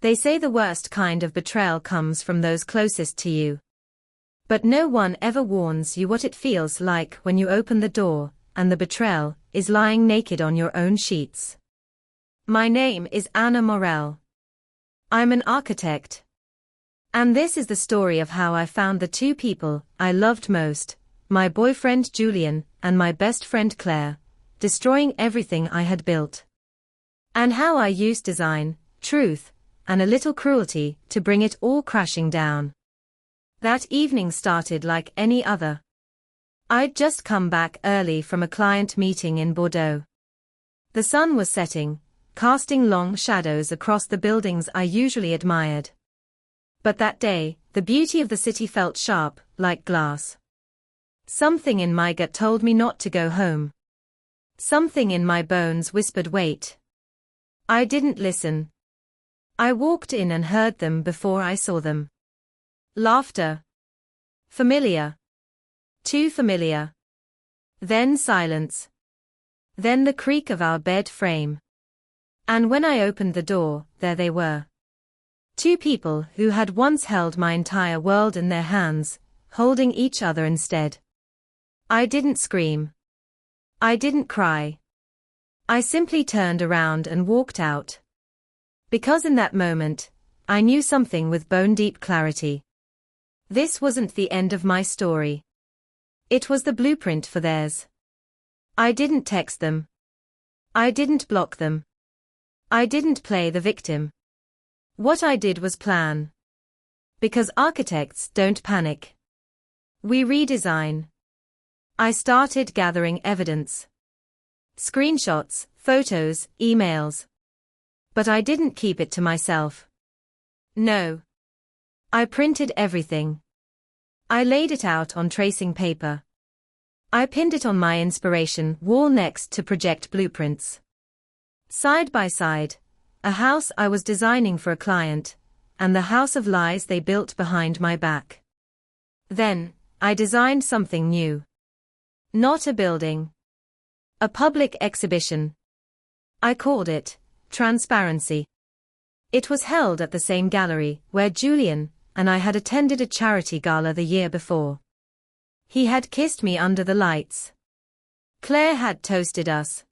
They say the worst kind of betrayal comes from those closest to you. But no one ever warns you what it feels like when you open the door, and the betrayal is lying naked on your own sheets. My name is Anna Morel. I'm an architect. And this is the story of how I found the two people I loved most, my boyfriend Julian and my best friend Claire, destroying everything I had built. And how I used design, truth, and a little cruelty to bring it all crashing down. That evening started like any other. I'd just come back early from a client meeting in Bordeaux. The sun was setting, casting long shadows across the buildings I usually admired. But that day, the beauty of the city felt sharp, like glass. Something in my gut told me not to go home. Something in my bones whispered wait. I didn't listen. I walked in and heard them before I saw them. Laughter. Familiar. Too familiar. Then silence. Then the creak of our bed frame. And when I opened the door, there they were. Two people who had once held my entire world in their hands, holding each other instead. I didn't scream. I didn't cry. I simply turned around and walked out. Because in that moment, I knew something with bone-deep clarity. This wasn't the end of my story. It was the blueprint for theirs. I didn't text them. I didn't block them. I didn't play the victim. What I did was plan. Because architects don't panic. We redesign. I started gathering evidence. Screenshots, photos, emails. But I didn't keep it to myself. No. I printed everything. I laid it out on tracing paper. I pinned it on my inspiration wall next to project blueprints. Side by side, a house I was designing for a client, and the house of lies they built behind my back. Then, I designed something new. Not a building. A public exhibition. I called it Transparency. It was held at the same gallery where Julian and I had attended a charity gala the year before. He had kissed me under the lights. Claire had toasted us.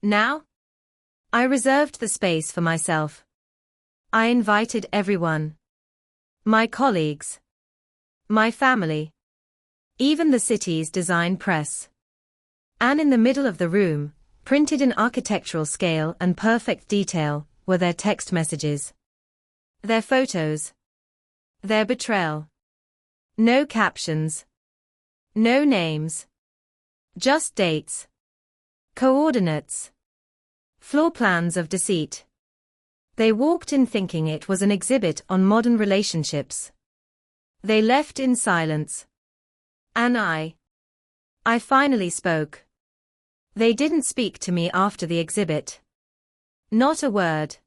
Now? I reserved the space for myself. I invited everyone. My colleagues. My family. Even the city's design press. And in the middle of the room, printed in architectural scale and perfect detail, were their text messages. Their photos. Their betrayal. No captions. No names. Just dates. Coordinates. Floor plans of deceit. They walked in thinking it was an exhibit on modern relationships. They left in silence. And I finally spoke. They didn't speak to me after the exhibit. Not a word.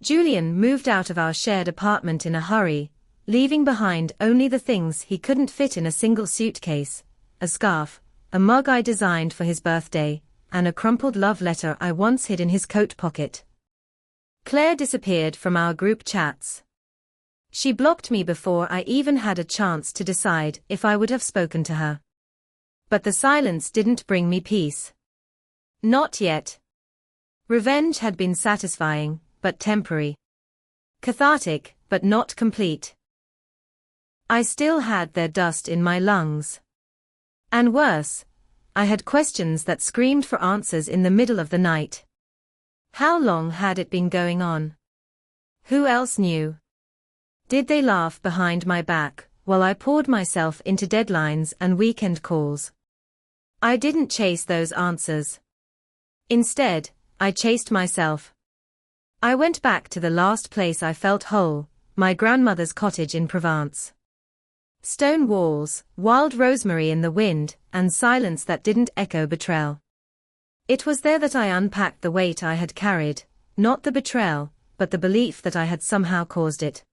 Julian moved out of our shared apartment in a hurry, leaving behind only the things he couldn't fit in a single suitcase, a scarf, a mug I designed for his birthday, and a crumpled love letter I once hid in his coat pocket. Claire disappeared from our group chats. She blocked me before I even had a chance to decide if I would have spoken to her. But the silence didn't bring me peace. Not yet. Revenge had been satisfying, but temporary. Cathartic, but not complete. I still had their dust in my lungs. And worse, I had questions that screamed for answers in the middle of the night. How long had it been going on? Who else knew? Did they laugh behind my back while I poured myself into deadlines and weekend calls? I didn't chase those answers. Instead, I chased myself. I went back to the last place I felt whole, my grandmother's cottage in Provence. Stone walls, wild rosemary in the wind, and silence that didn't echo betrayal. It was there that I unpacked the weight I had carried, not the betrayal, but the belief that I had somehow caused it.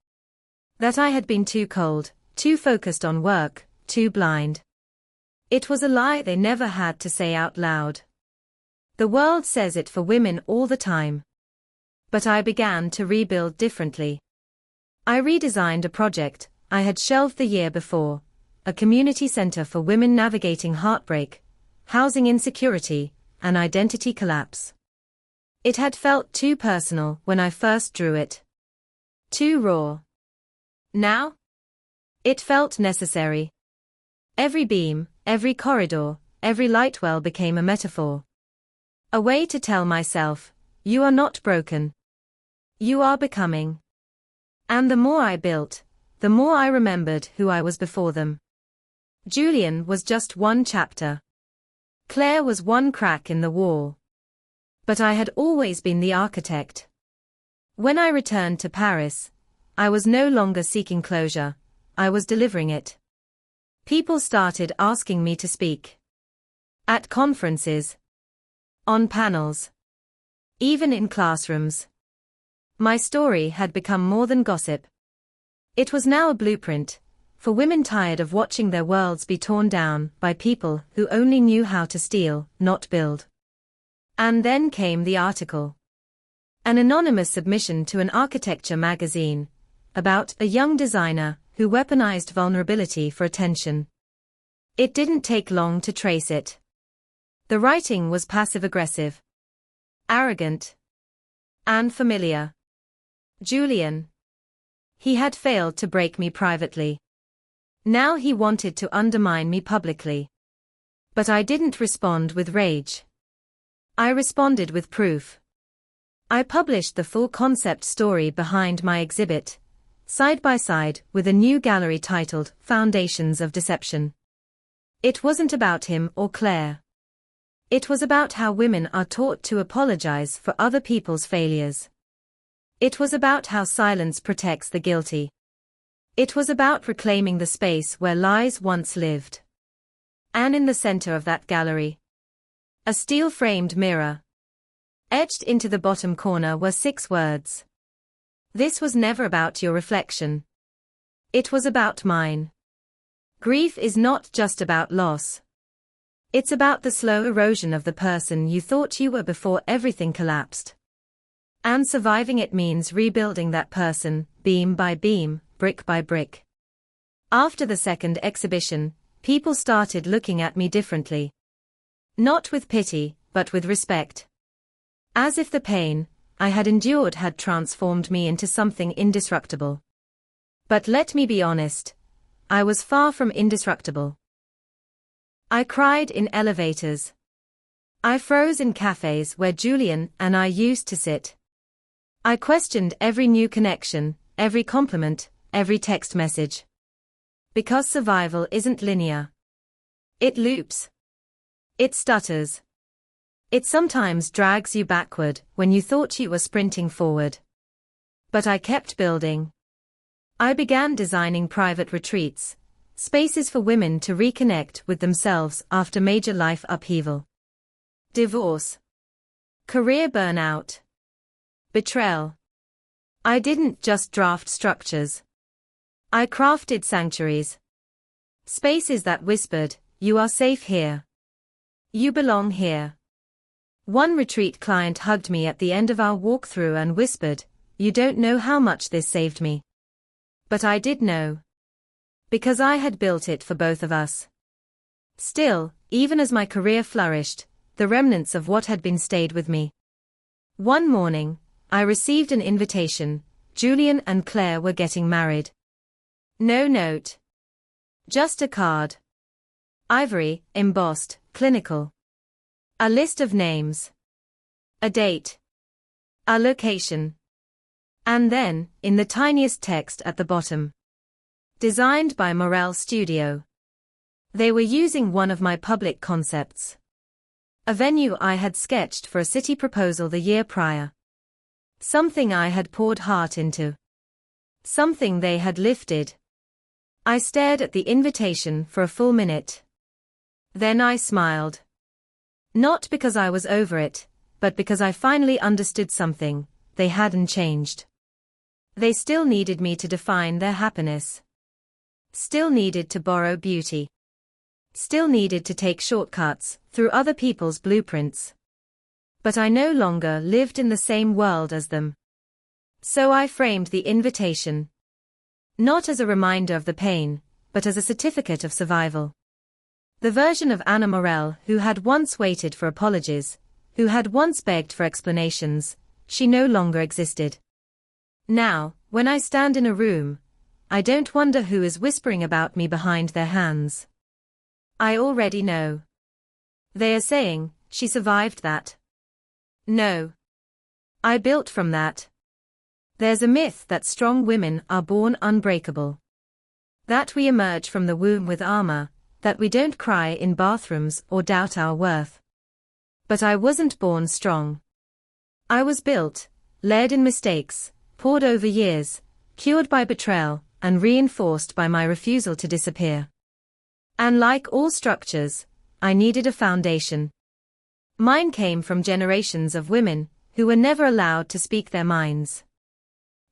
That I had been too cold, too focused on work, too blind. It was a lie they never had to say out loud. The world says it for women all the time. But I began to rebuild differently. I redesigned a project I had shelved the year before, a community center for women navigating heartbreak, housing insecurity, and identity collapse. It had felt too personal when I first drew it. Too raw. Now? It felt necessary. Every beam, every corridor, every lightwell became a metaphor. A way to tell myself, you are not broken. You are becoming. And the more I built, the more I remembered who I was before them. Julian was just one chapter. Claire was one crack in the wall. But I had always been the architect. When I returned to Paris, I was no longer seeking closure, I was delivering it. People started asking me to speak. At conferences. On panels. Even in classrooms. My story had become more than gossip. It was now a blueprint, for women tired of watching their worlds be torn down by people who only knew how to steal, not build. And then came the article. An anonymous submission to an architecture magazine, about a young designer who weaponized vulnerability for attention. It didn't take long to trace it. The writing was passive-aggressive, arrogant, and familiar. Julian. He had failed to break me privately. Now he wanted to undermine me publicly. But I didn't respond with rage. I responded with proof. I published the full concept story behind my exhibit, side by side with a new gallery titled Foundations of Deception. It wasn't about him or Claire. It was about how women are taught to apologize for other people's failures. It was about how silence protects the guilty. It was about reclaiming the space where lies once lived. And in the center of that gallery, a steel-framed mirror. Etched into the bottom corner were 6 words. This was never about your reflection. It was about mine. Grief is not just about loss. It's about the slow erosion of the person you thought you were before everything collapsed. And surviving it means rebuilding that person, beam by beam, brick by brick. After the second exhibition, people started looking at me differently. Not with pity, but with respect. As if the pain I had endured had transformed me into something indestructible. But let me be honest, I was far from indestructible. I cried in elevators. I froze in cafes where Julian and I used to sit. I questioned every new connection, every compliment, every text message. Because survival isn't linear. It loops. It stutters. It sometimes drags you backward when you thought you were sprinting forward. But I kept building. I began designing private retreats, spaces for women to reconnect with themselves after major life upheaval. Divorce. Career burnout. Betrayal. I didn't just draft structures. I crafted sanctuaries. Spaces that whispered, you are safe here. You belong here. One retreat client hugged me at the end of our walkthrough and whispered, you don't know how much this saved me. But I did know. Because I had built it for both of us. Still, even as my career flourished, the remnants of what had been stayed with me. One morning, I received an invitation. Julian and Claire were getting married. No note. Just a card. Ivory, embossed, clinical. A list of names. A date. A location. And then, in the tiniest text at the bottom. Designed by Morel Studio. They were using one of my public concepts. A venue I had sketched for a city proposal the year prior. Something I had poured heart into. Something they had lifted. I stared at the invitation for a full minute. Then I smiled. Not because I was over it, but because I finally understood something. They hadn't changed. They still needed me to define their happiness. Still needed to borrow beauty. Still needed to take shortcuts through other people's blueprints. But I no longer lived in the same world as them. So I framed the invitation. Not as a reminder of the pain, but as a certificate of survival. The version of Anna Morel who had once waited for apologies, who had once begged for explanations, she no longer existed. Now, when I stand in a room, I don't wonder who is whispering about me behind their hands. I already know. They are saying, she survived that. No. I built from that. There's a myth that strong women are born unbreakable. That we emerge from the womb with armor, that we don't cry in bathrooms or doubt our worth. But I wasn't born strong. I was built, layered in mistakes, poured over years, cured by betrayal, and reinforced by my refusal to disappear. And like all structures, I needed a foundation. Mine came from generations of women who were never allowed to speak their minds.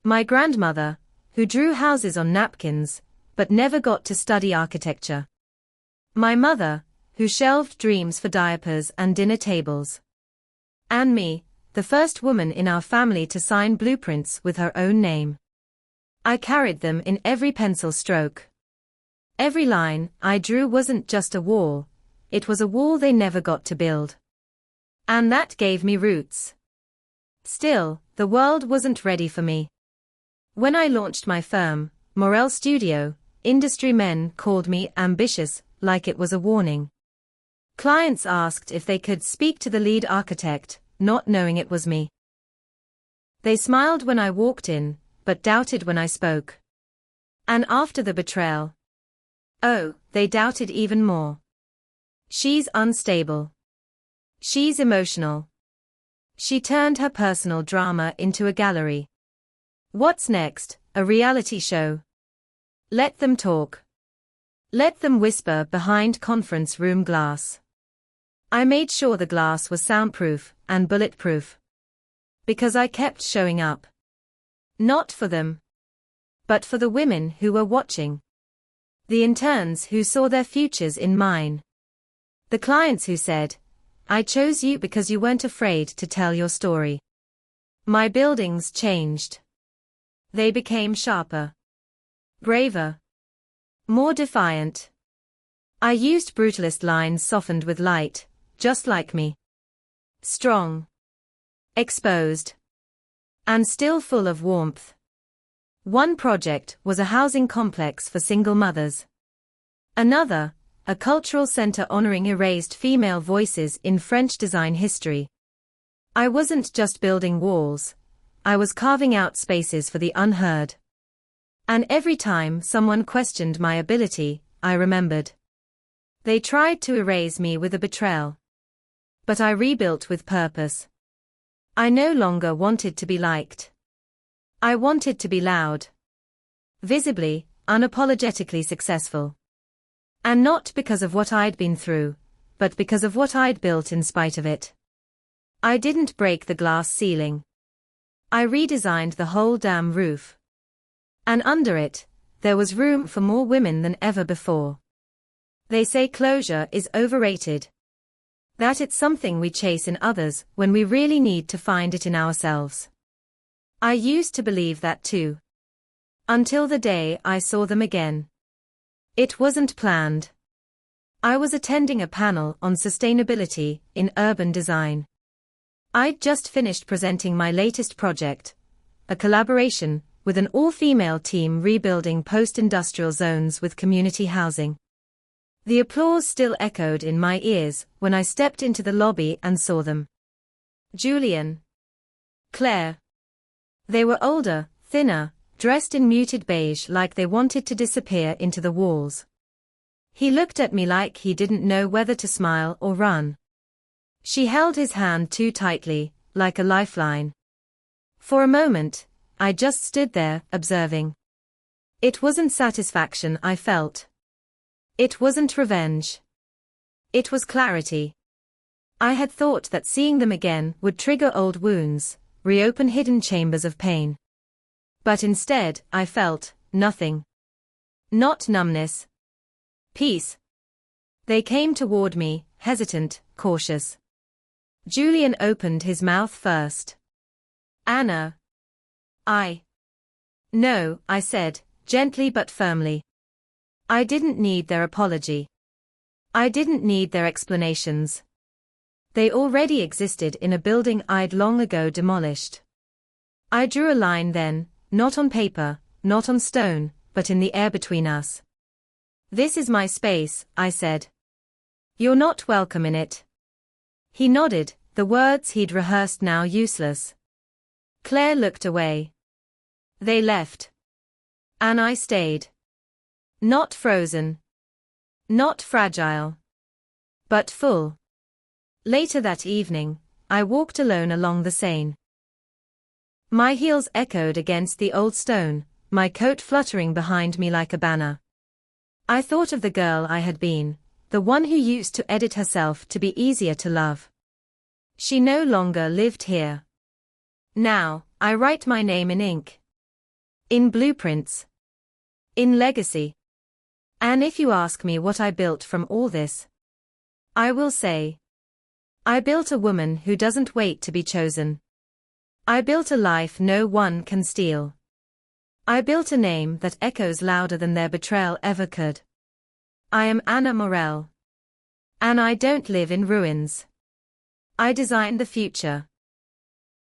My grandmother, who drew houses on napkins, but never got to study architecture. My mother, who shelved dreams for diapers and dinner tables. And me, the first woman in our family to sign blueprints with her own name. I carried them in every pencil stroke. Every line I drew wasn't just a wall, it was a wall they never got to build. And that gave me roots. Still, the world wasn't ready for me. When I launched my firm, Morel Studio, industry men called me ambitious, like it was a warning. Clients asked if they could speak to the lead architect, not knowing it was me. They smiled when I walked in, but doubted when I spoke. And after the betrayal, oh, they doubted even more. She's unstable. She's emotional. She turned her personal drama into a gallery. What's next? A reality show. Let them talk. Let them whisper behind conference room glass. I made sure the glass was soundproof and bulletproof. Because I kept showing up. Not for them. But for the women who were watching. The interns who saw their futures in mine. The clients who said, I chose you because you weren't afraid to tell your story. My buildings changed. They became sharper. Braver. More defiant. I used brutalist lines softened with light, just like me. Strong. Exposed. And still full of warmth. One project was a housing complex for single mothers. Another, a cultural center honoring erased female voices in French design history. I wasn't just building walls, I was carving out spaces for the unheard. And every time someone questioned my ability, I remembered. They tried to erase me with a betrayal. But I rebuilt with purpose. I no longer wanted to be liked. I wanted to be loud. Visibly, unapologetically successful. And not because of what I'd been through, but because of what I'd built in spite of it. I didn't break the glass ceiling. I redesigned the whole damn roof. And under it, there was room for more women than ever before. They say closure is overrated. That it's something we chase in others when we really need to find it in ourselves. I used to believe that too. Until the day I saw them again. It wasn't planned. I was attending a panel on sustainability in urban design. I'd just finished presenting my latest project, a collaboration with an all-female team rebuilding post-industrial zones with community housing. The applause still echoed in my ears when I stepped into the lobby and saw them. Julian. Claire. They were older, thinner, dressed in muted beige like they wanted to disappear into the walls. He looked at me like he didn't know whether to smile or run. She held his hand too tightly, like a lifeline. For a moment, I just stood there, observing. It wasn't satisfaction I felt. It wasn't revenge. It was clarity. I had thought that seeing them again would trigger old wounds, reopen hidden chambers of pain. But instead, I felt nothing. Not numbness. Peace. They came toward me, hesitant, cautious. Julian opened his mouth first. Anna. No, I said, gently but firmly. I didn't need their apology. I didn't need their explanations. They already existed in a building I'd long ago demolished. I drew a line then, not on paper, not on stone, but in the air between us. This is my space, I said. You're not welcome in it. He nodded, the words he'd rehearsed now useless. Claire looked away. They left. And I stayed. Not frozen. Not fragile. But full. Later that evening, I walked alone along the Seine. My heels echoed against the old stone, my coat fluttering behind me like a banner. I thought of the girl I had been, the one who used to edit herself to be easier to love. She no longer lived here. Now, I write my name in ink. In blueprints. In legacy. And if you ask me what I built from all this, I will say, I built a woman who doesn't wait to be chosen. I built a life no one can steal. I built a name that echoes louder than their betrayal ever could. I am Anna Morel. And I don't live in ruins. I design the future.